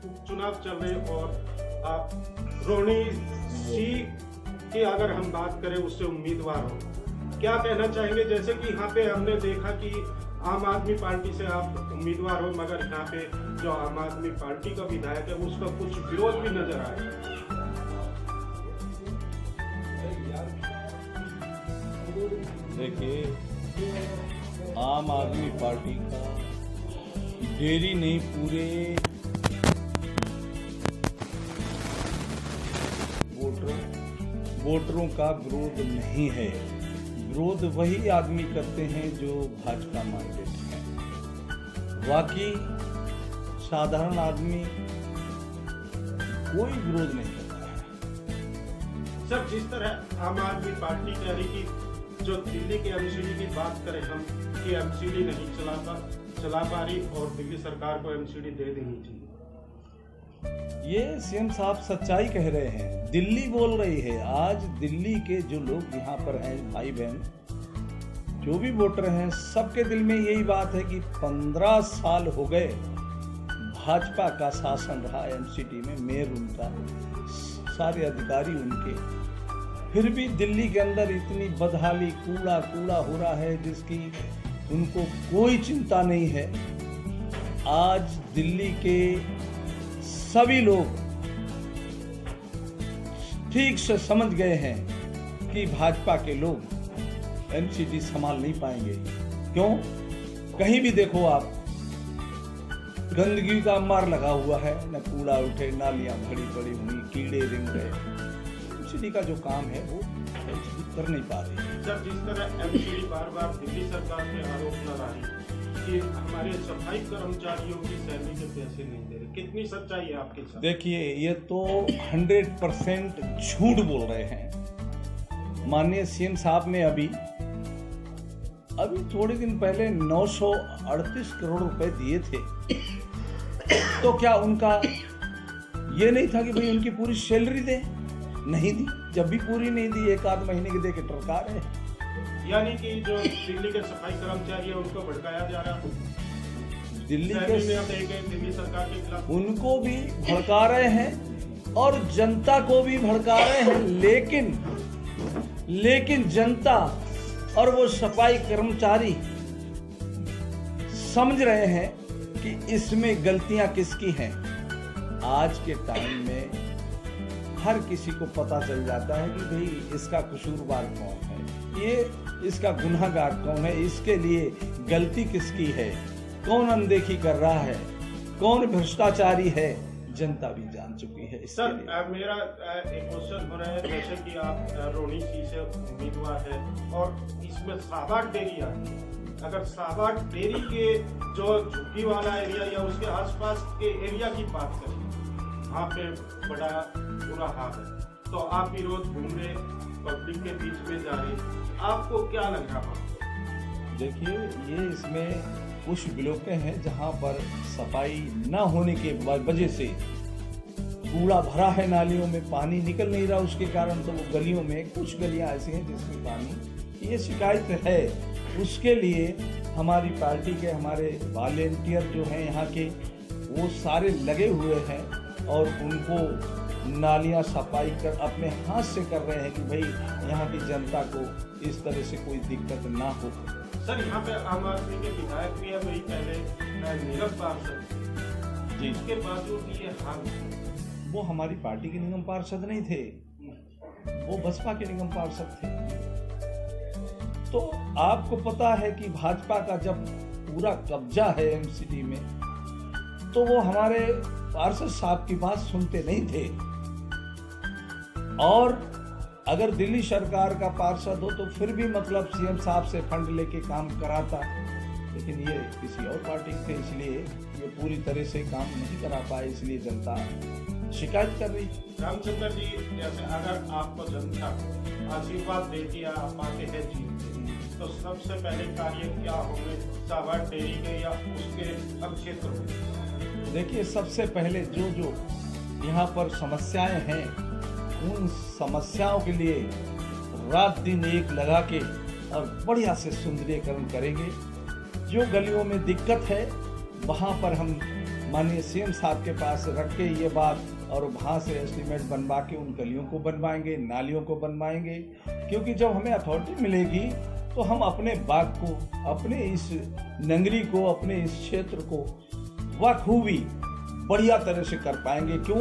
उपचुनाव चल रहे और आप रोहिणी सी की अगर हम बात करें उससे उम्मीदवार हो, क्या कहना चाहेंगे? जैसे कि यहाँ पे हमने देखा कि आम आदमी पार्टी से आप उम्मीदवार हो, मगर यहाँ पे जो आम आदमी पार्टी का विधायक है उसका कुछ विरोध भी नजर आया। देखिए, आम आदमी पार्टी का डेरी नहीं, पूरे वोटरों का विरोध नहीं है। विरोध वही आदमी करते हैं जो भाजपा माइंडेड है। बाकी साधारण आदमी कोई विरोध नहीं करता है। सर, जिस तरह आम आदमी पार्टी कह रही कि जो दिल्ली के एमसीडी की बात करें हम कि एमसीडी नहीं चला पा रही और दिल्ली सरकार को एमसीडी दे देनी चाहिए, ये सीएम साहब सच्चाई कह रहे हैं। दिल्ली बोल रही है। आज दिल्ली के जो लोग यहाँ पर हैं, भाई बहन जो भी वोटर हैं, सबके दिल में यही बात है कि 15 साल हो गए भाजपा का शासन रहा एमसीडी में, मेयर उनका, सारे अधिकारी उनके, फिर भी दिल्ली के अंदर इतनी बदहाली, कूड़ा हो रहा है जिसकी उनको कोई चिंता नहीं है। आज दिल्ली के सभी लोग ठीक से समझ गए हैं कि भाजपा के लोग एमसीडी संभाल नहीं पाएंगे। क्यों? कहीं भी देखो आप, गंदगी का मार लगा हुआ है, न कूड़ा उठे, नालियां भरी पड़ी हुई, कीड़े रिंग रहे। एमसीडी का जो काम है वो एमसीडी कर नहीं पा रही है। सर, जिस तरह एमसीडी बार दिल्ली सरकार पे आरोप लगा रही कि हमारे सफाई कर्मचारियों की सैलरी के पैसे नहीं दे रहे, कितनी सच्चाई है आपके साथ? देखिए, ये तो 100% झूठ बोल रहे हैं। माननीय सीएम साहब ने अभी थोड़े दिन पहले 938 करोड़ रुपए दिए थे, तो क्या उनका ये नहीं था कि भाई उनकी पूरी सैलरी दे? नहीं दी। जब भी पूरी नहीं दी, एक आध महीने की दे के टरका रहे हैं। यानी कि जो दिल्ली के सफाई कर्मचारी है उनको भड़काया जा रहा है, दिल्ली सरकार के खिलाफ उनको भी भड़का रहे हैं और जनता को भी भड़का रहे हैं। लेकिन जनता और वो सफाई कर्मचारी समझ रहे हैं कि इसमें गलतियां किसकी हैं। आज के टाइम में हर किसी को पता चल जाता है कि भाई इसका कसूरवार कौन है, ये इसका गुनहगार कौन है, इसके लिए गलती किसकी है, कौन अनदेखी कर रहा है, कौन भ्रष्टाचारी है, जनता भी जान चुकी है। सर, मेरा एक क्वेश्चन हो रहा है, जैसे कि आप रोहिणी सी से उम्मीदवार है और इसमें साहबाग डेयरी आती है, अगर साहबाग डेयरी के जो झुग्गी वाला एरिया या उसके आसपास के एरिया की बात करें, वहाँ पे बड़ा बुरा हाल है, तो आप भी रोज घूम रहे, पब्लिक के बीच में जा रहे, आपको क्या लग रहा है? देखिए, ये इसमें कुछ ब्लॉकें हैं जहाँ पर सफाई न होने के वजह से कूड़ा भरा है, नालियों में पानी निकल नहीं रहा, उसके कारण तो वो गलियों में कुछ गलियाँ ऐसी हैं जिसमें पानी, ये शिकायत है। उसके लिए हमारी पार्टी के हमारे वॉलेंटियर जो हैं यहाँ के, वो सारे लगे हुए हैं और उनको नालियाँ सफाई कर अपने हाथ से कर रहे हैं कि भाई यहाँ की जनता को इस तरह से कोई दिक्कत ना हो। सर, यहाँ पे आम आदमी के विधायक भी है, वही पहले निगम पार्षद जी, इसके बावजूद ये हाल। वो हमारी पार्टी के निगम पार्षद नहीं थे, वो बसपा के निगम पार्षद थे। तो आपको पता है कि भाजपा का जब पूरा कब्जा है एमसीडी में, तो वो हमारे पार्षद साहब की बात सुनते नहीं थे। और अगर दिल्ली सरकार का पार्षद हो तो फिर भी मतलब सीएम साहब से फंड लेके काम कराता, लेकिन ये किसी और पार्टी थे, इसलिए ये पूरी तरह से काम नहीं करा पाए, इसलिए जनता शिकायत कर रही। रामचंद्र जी, जैसे अगर आपको जनता आशीर्वाद देती है, आप पाते हैं जीत, तो सबसे पहले कार्य क्या होंगे साहबाग डेयरी के या उसके अब क्षेत्र में? देखिए, सबसे पहले जो यहाँ पर समस्याएं हैं, उन समस्याओं के लिए रात दिन एक लगा के और बढ़िया से सुंदरीकरण करेंगे। जो गलियों में दिक्कत है वहाँ पर हम माननीय सीएम साहब के पास रख के ये बात, और वहाँ से एस्टीमेट बनवा के उन गलियों को बनवाएंगे, नालियों को बनवाएंगे। क्योंकि जब हमें अथॉरिटी मिलेगी तो हम अपने बाग को, अपने इस नगरी को, अपने इस क्षेत्र को बखूबी बढ़िया तरह से कर पाएंगे। क्यों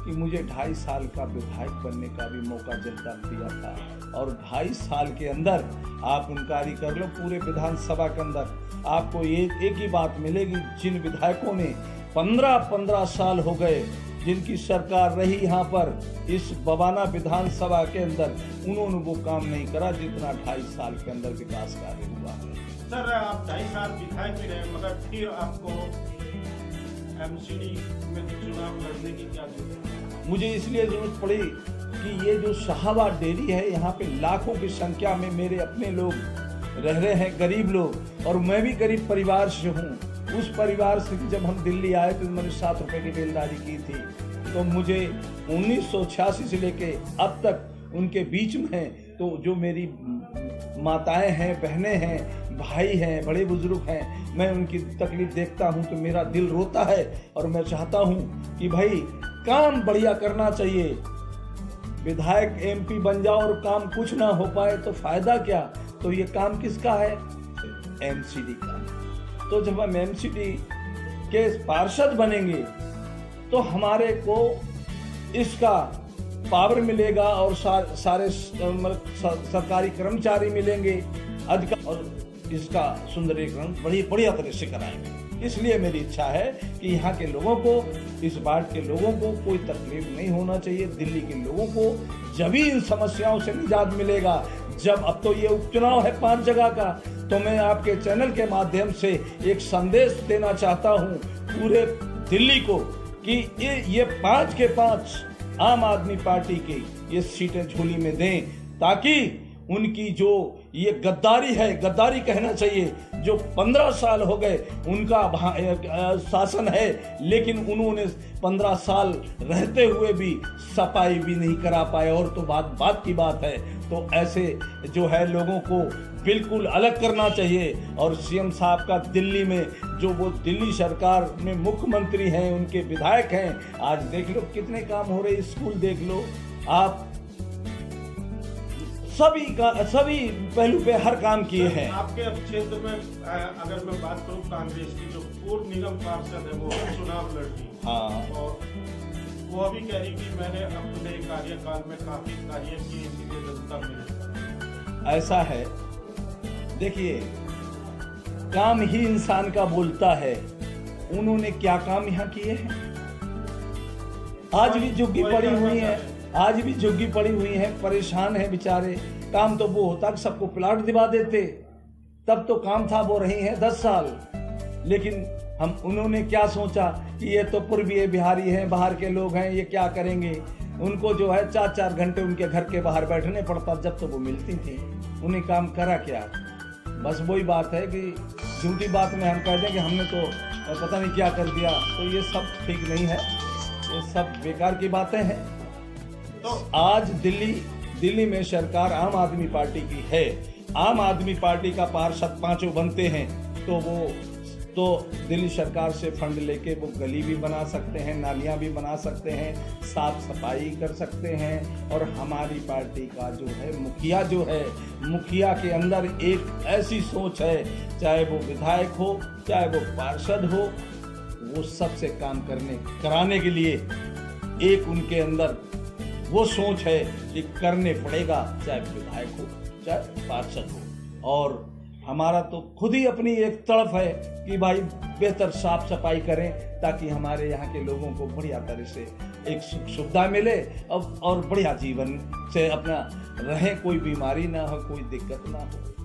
कि मुझे 2.5 साल का विधायक बनने का भी मौका जनता ने दिया था, और 2.5 साल के अंदर आप इंक्वायरी कर लो पूरे विधानसभा के अंदर, आपको एक ही बात मिलेगी। जिन विधायकों ने 15 साल हो गए जिनकी सरकार रही यहाँ पर इस बवाना विधानसभा के अंदर, उन्होंने वो काम नहीं करा जितना 2.5 साल के अंदर विकास कार्य हुआ है। सर, आप 2.5 साल विधायक भी रहे, मगर फिर आपको एमसीडी में चुनाव लड़ने की क्या जरूरत है? मुझे इसलिए जरूरत पड़ी कि ये जो शाहाबाद डेयरी है, यहाँ पे लाखों की संख्या में मेरे अपने लोग रह रहे हैं, गरीब लोग, और मैं भी गरीब परिवार से हूँ। उस परिवार से जब हम दिल्ली आए तो मैंने 7 रुपए की बेलदारी की थी, तो मुझे 1986 से लेके अब तक उनके बीच में, तो जो मेरी माताएं हैं, बहनें हैं, भाई हैं, बड़े बुजुर्ग हैं, मैं उनकी तकलीफ देखता हूं तो मेरा दिल रोता है, और मैं चाहता हूं कि भाई काम बढ़िया करना चाहिए। विधायक एमपी बन जाओ और काम कुछ ना हो पाए तो फायदा क्या? तो ये काम किसका है? एमसीडी का। तो जब हम एमसीडी के पार्षद बनेंगे तो हमारे को इसका पावर मिलेगा, और सारे सरकारी कर्मचारी मिलेंगे अधिकार, और इसका सुंदरीकरण बड़ी बढ़िया तरह से कराएंगे। इसलिए मेरी इच्छा है कि यहाँ के लोगों को, इस वार्ड के लोगों को कोई तकलीफ नहीं होना चाहिए। दिल्ली के लोगों को जब ही इन समस्याओं से निजात मिलेगा, जब अब तो ये उपचुनाव है 5 जगह का, तो मैं आपके चैनल के माध्यम से एक संदेश देना चाहता हूँ पूरे दिल्ली को कि ये 5 के 5 आम आदमी पार्टी की ये सीटें झोली में दें, ताकि उनकी जो ये गद्दारी है, गद्दारी कहना चाहिए, जो 15 साल हो गए उनका शासन है, लेकिन उन्होंने 15 साल रहते हुए भी सफाई भी नहीं करा पाए, और तो बात की बात है। तो ऐसे जो है लोगों को बिल्कुल अलग करना चाहिए। और सीएम साहब का दिल्ली में जो वो दिल्ली सरकार में मुख्यमंत्री हैं, उनके विधायक हैं, आज देख लो कितने काम हो रहे, स्कूल देख लो आप, सभी पहलू पे हर काम किए हैं। आपके क्षेत्र में अगर मैं बात करूं, कांग्रेस की जो पूर्व निगम पार्षद है वो चुनाव लड़ी, हाँ, और वो अभी कह रही कि मैंने अपने कार्यकाल में काफी कार्य किए, इसीलिए जनता मिली। ऐसा है, देखिए काम ही इंसान का बोलता है। उन्होंने क्या काम यहाँ किए हैं? आज भी झुग्गी पड़ी हुई है, आज भी झुग्गी पड़ी हुई है, परेशान है बेचारे। काम तो वो होता कि सबको प्लाट दिवा देते, तब तो काम था। वो रही है 10 साल, लेकिन उन्होंने क्या सोचा कि ये तो पूर्वीय बिहारी हैं, बाहर के लोग हैं, ये क्या करेंगे। उनको जो है 4-4 घंटे उनके घर के बाहर बैठने पड़ता, जब तो वो मिलती थी। उन्हें काम करा क्या? बस वही बात है कि झूठी बात में हम कह दें कि हमने तो पता नहीं क्या कर दिया, तो ये सब ठीक नहीं है, ये सब बेकार की बातें हैं। तो आज दिल्ली में सरकार आम आदमी पार्टी की है। आम आदमी पार्टी का पार्षद 5 बनते हैं, तो दिल्ली सरकार से फंड लेके वो गली भी बना सकते हैं, नालियां भी बना सकते हैं, साफ सफाई कर सकते हैं। और हमारी पार्टी का जो है मुखिया के अंदर एक ऐसी सोच है, चाहे वो विधायक हो, चाहे वो पार्षद हो, वो सबसे काम कराने के लिए एक उनके अंदर वो सोच है कि करने पड़ेगा, चाहे विधायक हो, चाहे पार्षद हो। और हमारा तो खुद ही अपनी एक तड़प है कि भाई बेहतर साफ सफाई करें, ताकि हमारे यहाँ के लोगों को बढ़िया तरह से एक सुख सुविधा मिले और बढ़िया जीवन से अपना रहें, कोई बीमारी ना हो, कोई दिक्कत ना हो।